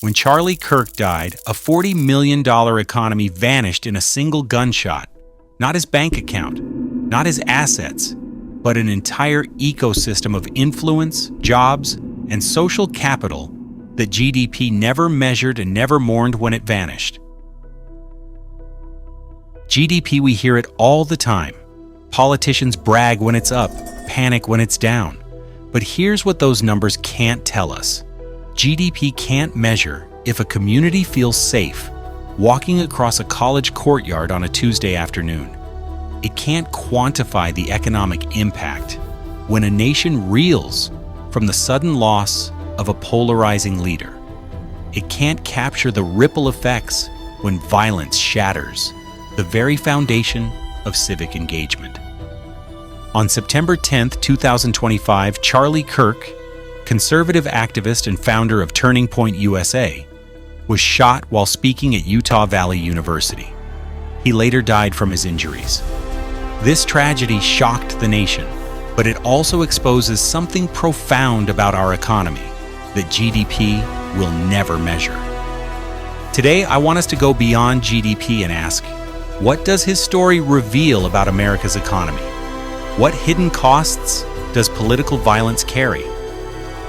When Charlie Kirk died, a $40 million economy vanished in a single gunshot. Not his bank account, not his assets, but an entire ecosystem of influence, jobs, and social capital that GDP never measured and never mourned when it vanished. GDP, we hear it all the time. Politicians brag when it's up, panic when it's down. But here's what those numbers can't tell us. GDP can't measure if a community feels safe walking across a college courtyard on a Tuesday afternoon. It can't quantify the economic impact when a nation reels from the sudden loss of a polarizing leader. It can't capture the ripple effects when violence shatters the very foundation of civic engagement. On September 10, 2025, Charlie Kirk, conservative activist and founder of Turning Point USA, was shot while speaking at Utah Valley University. He later died from his injuries. This tragedy shocked the nation, but it also exposes something profound about our economy that GDP will never measure. Today, I want us to go beyond GDP and ask, what does his story reveal about America's economy? What hidden costs does political violence carry?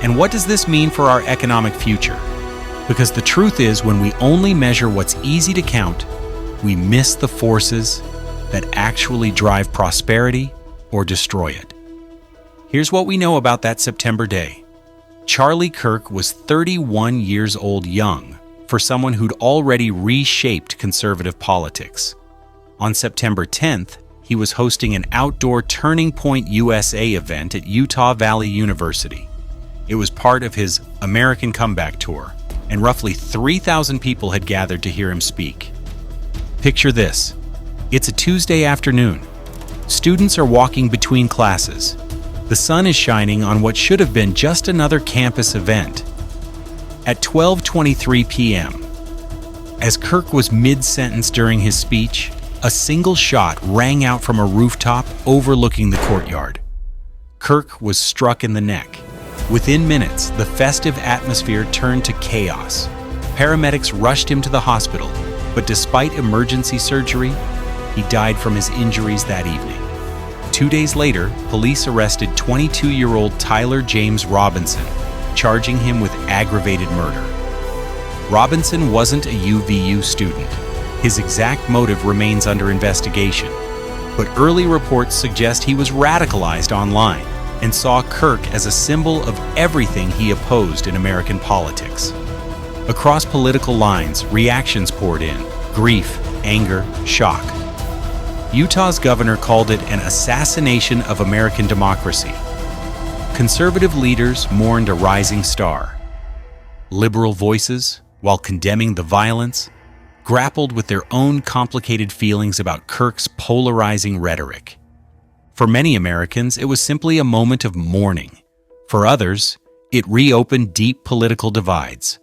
And what does this mean for our economic future? Because the truth is, when we only measure what's easy to count, we miss the forces that actually drive prosperity or destroy it. Here's what we know about that September day. Charlie Kirk was 31 years old young for someone who'd already reshaped conservative politics. On September 10th, he was hosting an outdoor Turning Point USA event at Utah Valley University. It was part of his American Comeback Tour, and roughly 3,000 people had gathered to hear him speak. Picture this. It's a Tuesday afternoon. Students are walking between classes. The sun is shining on what should have been just another campus event. At 12:23 p.m., as Kirk was mid-sentence during his speech, a single shot rang out from a rooftop overlooking the courtyard. Kirk was struck in the neck. Within minutes, the festive atmosphere turned to chaos. Paramedics rushed him to the hospital, but despite emergency surgery, he died from his injuries that evening. 2 days later, police arrested 22-year-old Tyler James Robinson, charging him with aggravated murder. Robinson wasn't a UVU student. His exact motive remains under investigation, but early reports suggest he was radicalized online and saw Kirk as a symbol of everything he opposed in American politics. Across political lines, reactions poured in: grief, anger, shock. Utah's governor called it an assassination of American democracy. Conservative leaders mourned a rising star. Liberal voices, while condemning the violence, grappled with their own complicated feelings about Kirk's polarizing rhetoric. For many Americans, it was simply a moment of mourning. For others, it reopened deep political divides.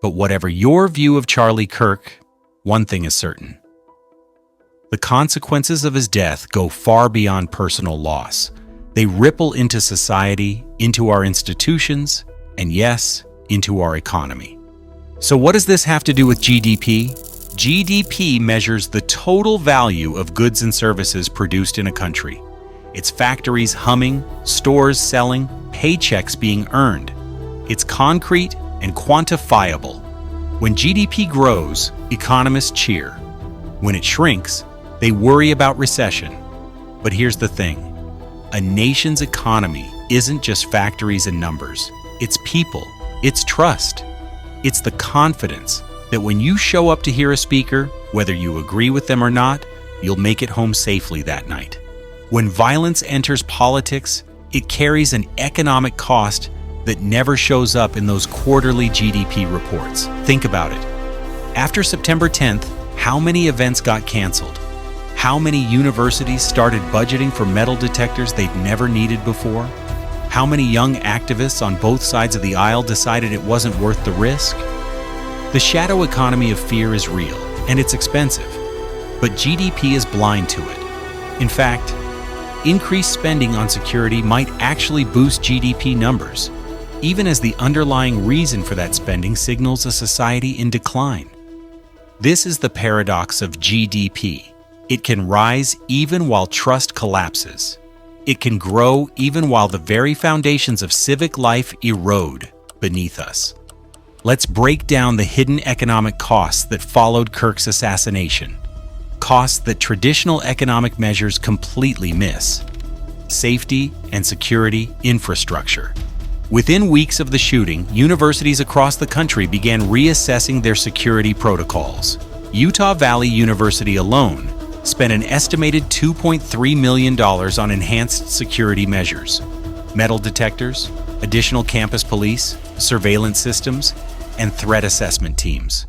But whatever your view of Charlie Kirk, one thing is certain. The consequences of his death go far beyond personal loss. They ripple into society, into our institutions, and yes, into our economy. So what does this have to do with GDP? GDP measures the total value of goods and services produced in a country. It's factories humming, stores selling, paychecks being earned. It's concrete and quantifiable. When GDP grows, economists cheer. When it shrinks, they worry about recession. But here's the thing. A nation's economy isn't just factories and numbers. It's people. It's trust. It's the confidence that when you show up to hear a speaker, whether you agree with them or not, you'll make it home safely that night. When violence enters politics, it carries an economic cost that never shows up in those quarterly GDP reports. Think about it. After September 10th, how many events got canceled? How many universities started budgeting for metal detectors they'd never needed before? How many young activists on both sides of the aisle decided it wasn't worth the risk? The shadow economy of fear is real, and it's expensive, but GDP is blind to it. In fact, increased spending on security might actually boost GDP numbers. even as the underlying reason for that spending signals a society in decline. This is the paradox of GDP. It can rise even while trust collapses. It can grow even while the very foundations of civic life erode beneath us. Let's break down the hidden economic costs that followed Kirk's assassination. Costs that traditional economic measures completely miss. Safety and security infrastructure. Within weeks of the shooting, universities across the country began reassessing their security protocols. Utah Valley University alone spent an estimated $2.3 million on enhanced security measures. Metal detectors, additional campus police, surveillance systems, and threat assessment teams.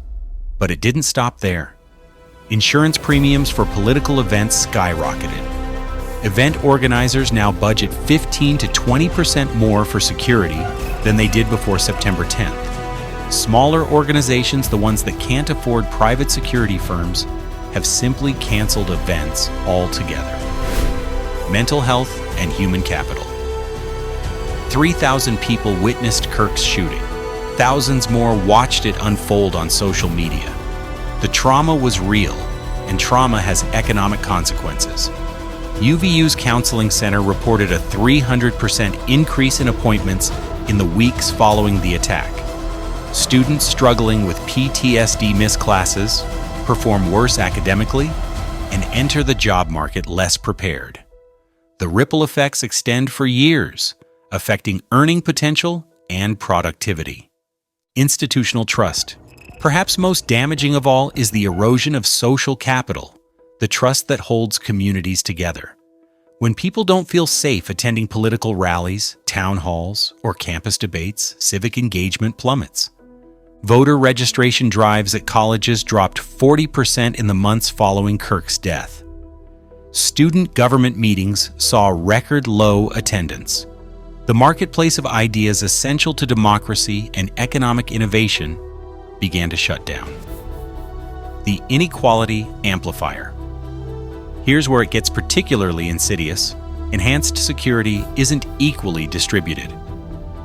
But it didn't stop there. Insurance premiums for political events skyrocketed. Event organizers now budget 15 to 20% more for security than they did before September 10th. Smaller organizations, the ones that can't afford private security firms, have simply canceled events altogether. Mental health and human capital. 3,000 people witnessed Kirk's shooting. Thousands more watched it unfold on social media. The trauma was real, and trauma has economic consequences. UVU's counseling center reported a 300% increase in appointments in the weeks following the attack. Students struggling with PTSD miss classes, perform worse academically, and enter the job market less prepared. The ripple effects extend for years, affecting earning potential and productivity. Institutional trust. Perhaps most damaging of all is the erosion of social capital, the trust that holds communities together. When people don't feel safe attending political rallies, town halls, or campus debates, civic engagement plummets. Voter registration drives at colleges dropped 40% in the months following Kirk's death. Student government meetings saw record low attendance. The marketplace of ideas essential to democracy and economic innovation began to shut down. The inequality amplifier. Here's where it gets particularly insidious. Enhanced security isn't equally distributed.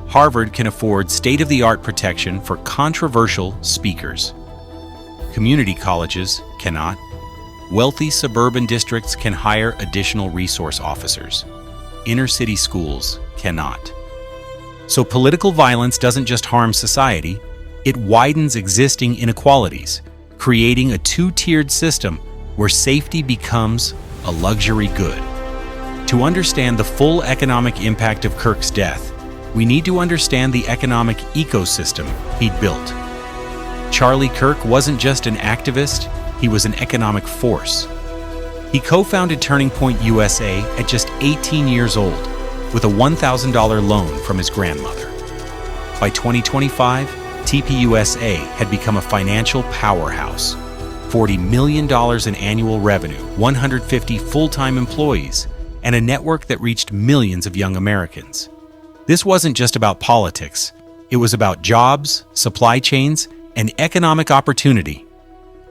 Harvard can afford state-of-the-art protection for controversial speakers. Community colleges cannot. Wealthy suburban districts can hire additional resource officers. Inner-city schools cannot. So political violence doesn't just harm society, it widens existing inequalities, creating a two-tiered system where safety becomes a luxury good. To understand the full economic impact of Kirk's death, we need to understand the economic ecosystem he'd built. Charlie Kirk wasn't just an activist, he was an economic force. He co-founded Turning Point USA at just 18 years old with a $1,000 loan from his grandmother. By 2025, TPUSA had become a financial powerhouse. $40 million in annual revenue, 150 full-time employees, and a network that reached millions of young Americans. This wasn't just about politics. It was about jobs, supply chains, and economic opportunity.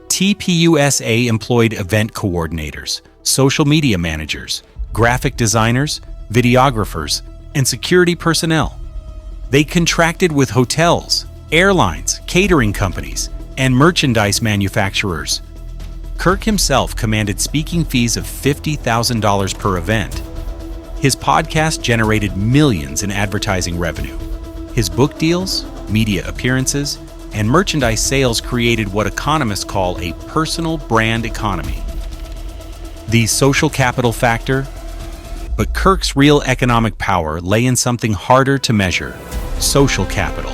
TPUSA employed event coordinators, social media managers, graphic designers, videographers, and security personnel. They contracted with hotels, airlines, catering companies, and merchandise manufacturers. Kirk himself commanded speaking fees of $50,000 per event. His podcast generated millions in advertising revenue. His book deals, media appearances, and merchandise sales created what economists call a personal brand economy. The social capital factor? But Kirk's real economic power lay in something harder to measure: social capital.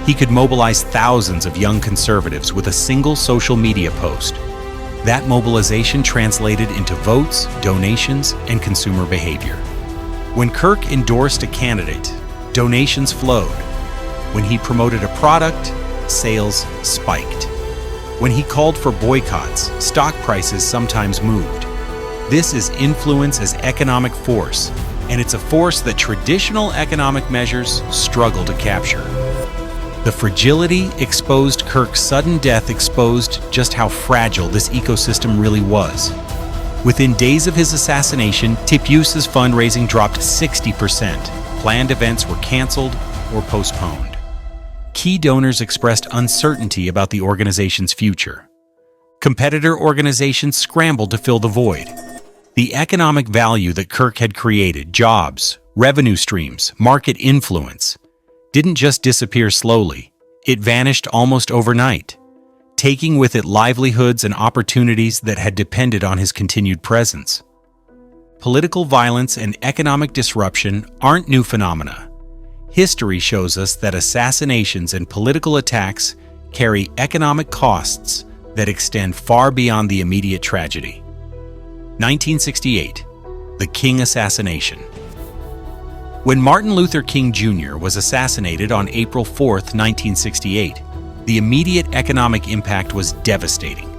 He could mobilize thousands of young conservatives with a single social media post. That mobilization translated into votes, donations, and consumer behavior. When Kirk endorsed a candidate, donations flowed. When he promoted a product, sales spiked. When he called for boycotts, stock prices sometimes moved. This is influence as economic force, and it's a force that traditional economic measures struggle to capture. The fragility exposed Kirk's sudden death exposed just how fragile this ecosystem really was. Within days of his assassination, TPUSA's fundraising dropped 60%. Planned events were canceled, or postponed. Key donors expressed uncertainty about the organization's future. Competitor organizations scrambled to fill the void. The economic value that Kirk had created, jobs, revenue streams, market influence, didn't just disappear slowly. It vanished almost overnight, taking with it livelihoods and opportunities that had depended on his continued presence. Political violence and economic disruption aren't new phenomena. History shows us that assassinations and political attacks carry economic costs that extend far beyond the immediate tragedy. 1968, the King assassination. When Martin Luther King Jr. was assassinated on April 4, 1968, the immediate economic impact was devastating.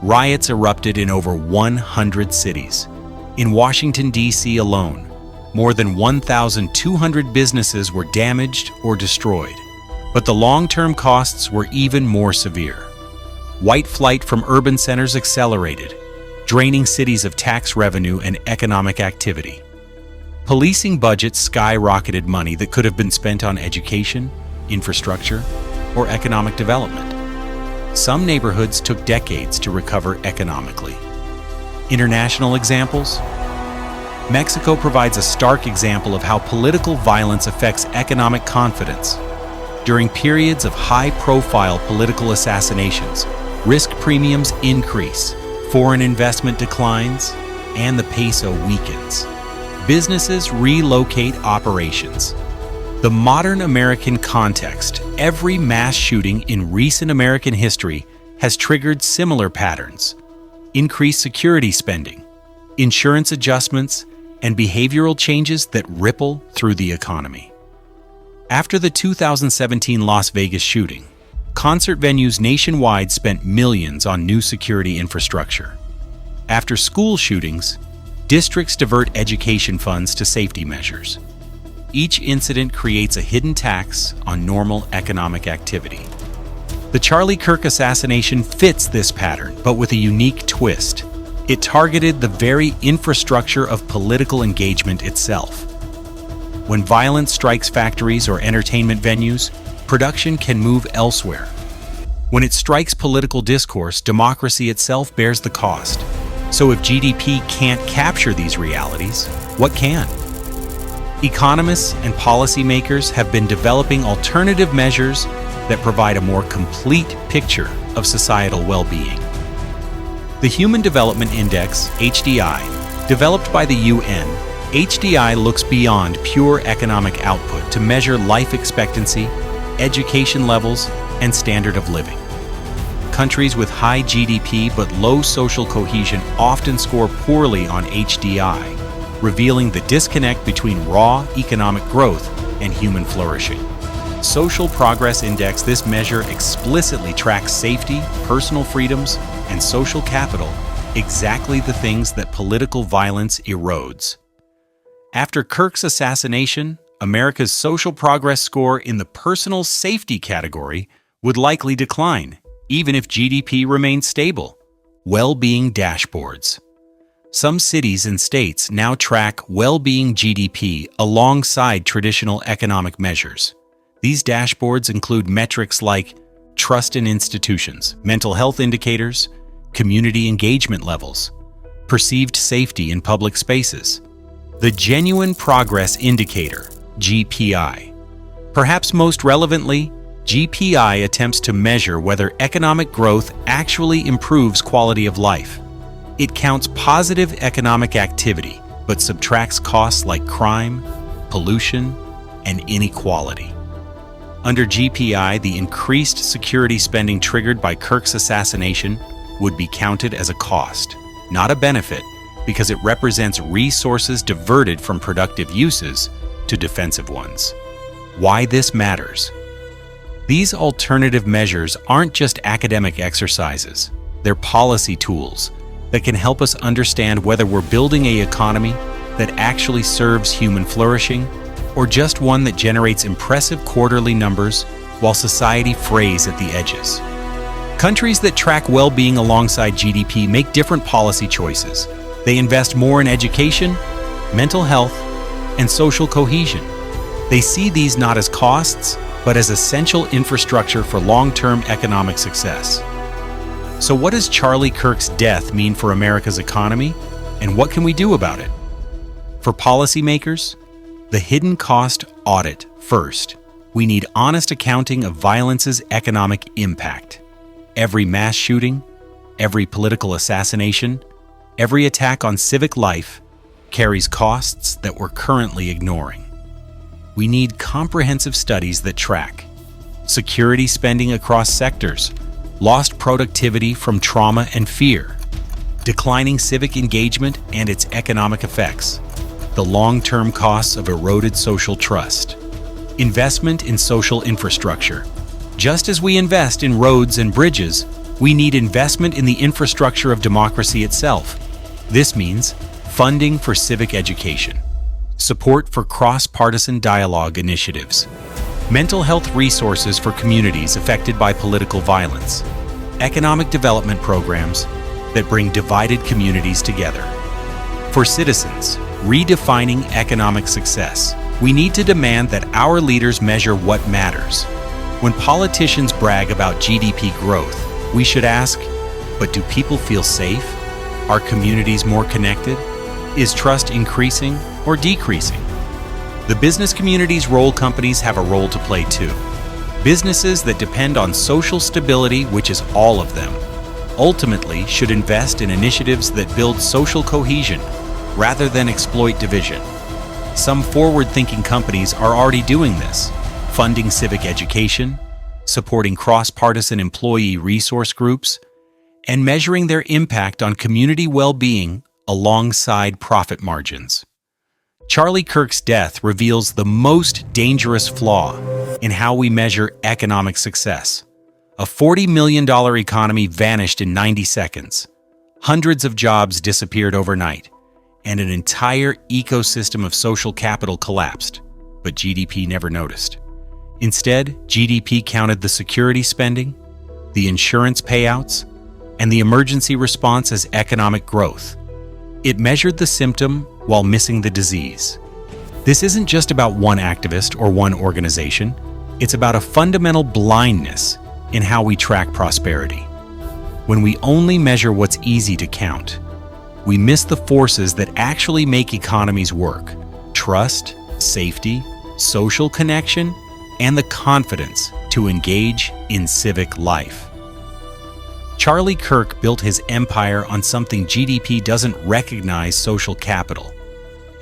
Riots erupted in over 100 cities. In Washington, D.C. alone, more than 1,200 businesses were damaged or destroyed. But the long-term costs were even more severe. White flight from urban centers accelerated, draining cities of tax revenue and economic activity. Policing budgets skyrocketed money that could have been spent on education, infrastructure, or economic development. Some neighborhoods took decades to recover economically. International examples? Mexico provides a stark example of how political violence affects economic confidence. During periods of high-profile political assassinations, risk premiums increase, foreign investment declines, and the peso weakens. Businesses relocate operations. The modern American context, every mass shooting in recent American history has triggered similar patterns: increased security spending, insurance adjustments, and behavioral changes that ripple through the economy. After the 2017 Las Vegas shooting, concert venues nationwide spent millions on new security infrastructure. After school shootings, districts divert education funds to safety measures. Each incident creates a hidden tax on normal economic activity. The Charlie Kirk assassination fits this pattern, but with a unique twist. It targeted the very infrastructure of political engagement itself. When violence strikes factories or entertainment venues, production can move elsewhere. When it strikes political discourse, democracy itself bears the cost. So if GDP can't capture these realities, what can? Economists and policymakers have been developing alternative measures that provide a more complete picture of societal well-being. The Human Development Index, HDI, developed by the UN, HDI looks beyond pure economic output to measure life expectancy, education levels, and standard of living. Countries with high GDP but low social cohesion often score poorly on HDI, revealing the disconnect between raw economic growth and human flourishing. Social Progress Index, this measure explicitly tracks safety, personal freedoms, and social capital, exactly the things that political violence erodes. After Kirk's assassination, America's social progress score in the personal safety category would likely decline, even if GDP remained stable. Well-being dashboards. Some cities and states now track well-being GDP alongside traditional economic measures. These dashboards include metrics like trust in institutions, mental health indicators, community engagement levels, perceived safety in public spaces. The Genuine Progress Indicator, GPI. Perhaps most relevantly, GPI attempts to measure whether economic growth actually improves quality of life. It counts positive economic activity, but subtracts costs like crime, pollution, and inequality. Under GPI, the increased security spending triggered by Kirk's assassination would be counted as a cost, not a benefit, because it represents resources diverted from productive uses to defensive ones. Why this matters? These alternative measures aren't just academic exercises, they're policy tools that can help us understand whether we're building an economy that actually serves human flourishing, or just one that generates impressive quarterly numbers while society frays at the edges. Countries that track well-being alongside GDP make different policy choices. They invest more in education, mental health, and social cohesion. They see these not as costs, but as essential infrastructure for long-term economic success. So what does Charlie Kirk's death mean for America's economy, and what can we do about it? For policymakers, the hidden cost audit first. We need honest accounting of violence's economic impact. Every mass shooting, every political assassination, every attack on civic life carries costs that we're currently ignoring. We need comprehensive studies that track security spending across sectors, lost productivity from trauma and fear, declining civic engagement and its economic effects, the long-term costs of eroded social trust, investment in social infrastructure. Just as we invest in roads and bridges, we need investment in the infrastructure of democracy itself. This means funding for civic education, support for cross-partisan dialogue initiatives, mental health resources for communities affected by political violence, economic development programs that bring divided communities together. For citizens, redefining economic success, we need to demand that our leaders measure what matters. When politicians brag about GDP growth, we should ask, but do people feel safe? Are communities more connected? Is trust increasing or decreasing? The business community's role companies have a role to play too. Businesses that depend on social stability, which is all of them, ultimately should invest in initiatives that build social cohesion rather than exploit division. Some forward-thinking companies are already doing this, funding civic education, supporting cross-partisan employee resource groups, and measuring their impact on community well-being alongside profit margins. Charlie Kirk's death reveals the most dangerous flaw in how we measure economic success. A $40 million economy vanished in 90 seconds. Hundreds of jobs disappeared overnight, and an entire ecosystem of social capital collapsed, but GDP never noticed. Instead, GDP counted the security spending, the insurance payouts, and the emergency response as economic growth. It measured the symptom while missing the disease. This isn't just about one activist or one organization. It's about a fundamental blindness in how we track prosperity. When we only measure what's easy to count, we miss the forces that actually make economies work: trust, safety, social connection, and the confidence to engage in civic life. Charlie Kirk built his empire on something GDP doesn't recognize: social capital.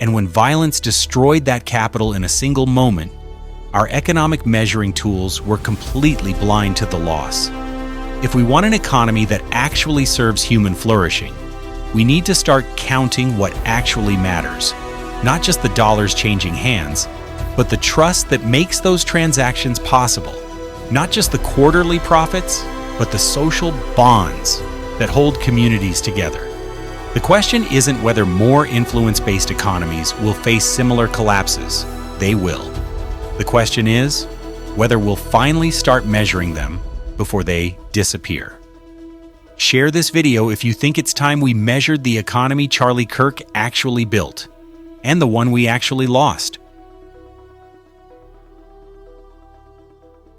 And when violence destroyed that capital in a single moment, our economic measuring tools were completely blind to the loss. If we want an economy that actually serves human flourishing, we need to start counting what actually matters, not just the dollars changing hands, but the trust that makes those transactions possible, not just the quarterly profits, but the social bonds that hold communities together. The question isn't whether more influence-based economies will face similar collapses. They will. The question is whether we'll finally start measuring them before they disappear. Share this video if you think it's time we measured the economy Charlie Kirk actually built, and the one we actually lost.